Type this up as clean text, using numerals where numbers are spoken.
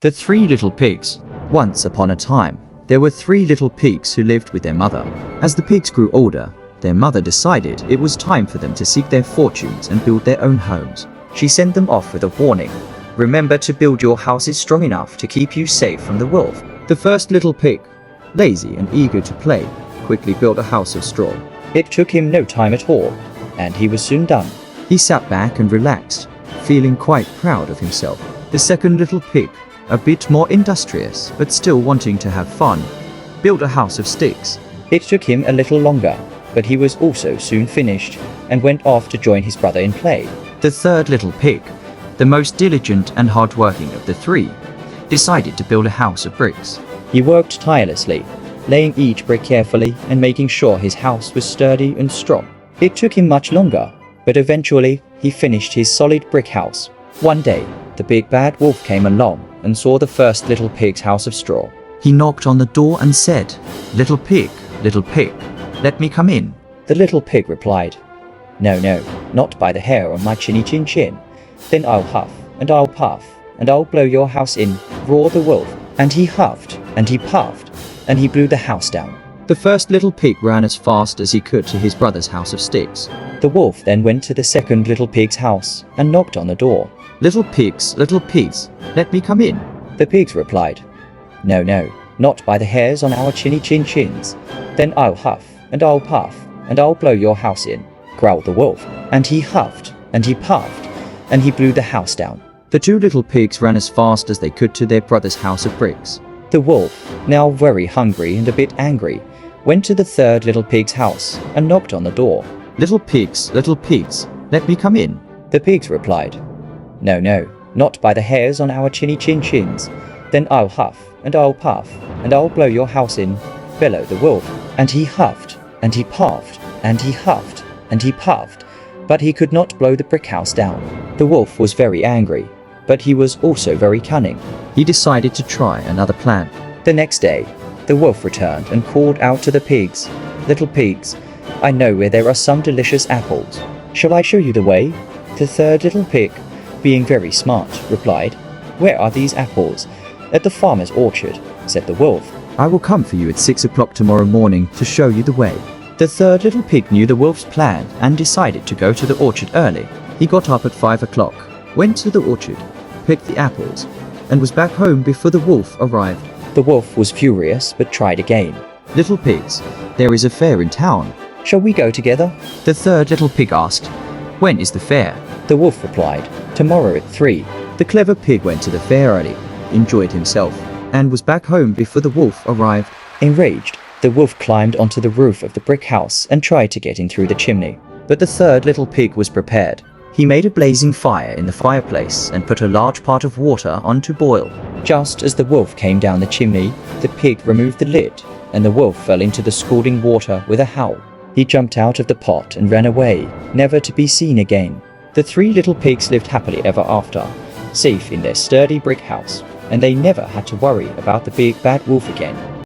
The Three Little Pigs. Once upon a time, there were three little pigs who lived with their mother. As the pigs grew older, their mother decided it was time for them to seek their fortunes and build their own homes. She sent them off with a warning. Remember to build your houses strong enough to keep you safe from the wolf. The first little pig, lazy and eager to play, quickly built a house of straw. It took him no time at all, and he was soon done. He sat back and relaxed, feeling quite proud of himself. The second little pig, a bit more industrious but still wanting to have fun, built a house of sticks. It took him a little longer, but he was also soon finished and went off to join his brother in play. The third little pig, the most diligent and hardworking of the three, decided to build a house of bricks. He worked tirelessly, laying each brick carefully and making sure his house was sturdy and strong. It took him much longer, but eventually he finished his solid brick house. One day, the big bad wolf came along and saw the first little pig's house of straw. He knocked on the door and said, little pig, let me come in." The little pig replied, No, not by the hair on my chinny chin chin. Then I'll huff, and I'll puff, and I'll blow your house in," roared the wolf. And he huffed, and he puffed, and he blew the house down. The first little pig ran as fast as he could to his brother's house of sticks. The wolf then went to the second little pig's house and knocked on the door. Little pigs, let me come in." The pigs replied, No, not by the hairs on our chinny chin chins. Then I'll huff, and I'll puff, and I'll blow your house in," growled the wolf. And he huffed, and he puffed, and he blew the house down. The two little pigs ran as fast as they could to their brother's house of bricks. The wolf, now very hungry and a bit angry, went to the third little pig's house and knocked on the door. Little pigs, let me come in." The pigs replied, No, not by the hairs on our chinny chin chins. Then I'll huff, and I'll puff, and I'll blow your house in," bellowed the wolf. And he huffed, and he puffed, and he huffed, and he puffed, but he could not blow the brick house down. The wolf was very angry, but he was also very cunning. He decided to try another plan. The next day, the wolf returned and called out to the pigs, "Little pigs, I know where there are some delicious apples. Shall I show you the way?" The third little pig, being very smart, replied, "Where are these apples?" "At the farmer's orchard," said the wolf. "I will come for you at 6 o'clock tomorrow morning to show you the way." The third little pig knew the wolf's plan and decided to go to the orchard early. He got up at 5 o'clock, went to the orchard, picked the apples, and was back home before the wolf arrived. The wolf was furious but tried again. "Little pigs, there is a fair in town. Shall we go together?" The third little pig asked, "When is the fair?" The wolf replied, "Tomorrow at 3. The clever pig went to the fair early, enjoyed himself, and was back home before the wolf arrived. Enraged, the wolf climbed onto the roof of the brick house and tried to get in through the chimney. But the third little pig was prepared. He made a blazing fire in the fireplace and put a large pot of water on to boil. Just as the wolf came down the chimney, the pig removed the lid, and the wolf fell into the scalding water with a howl. He jumped out of the pot and ran away, never to be seen again. The three little pigs lived happily ever after, safe in their sturdy brick house, and they never had to worry about the big bad wolf again.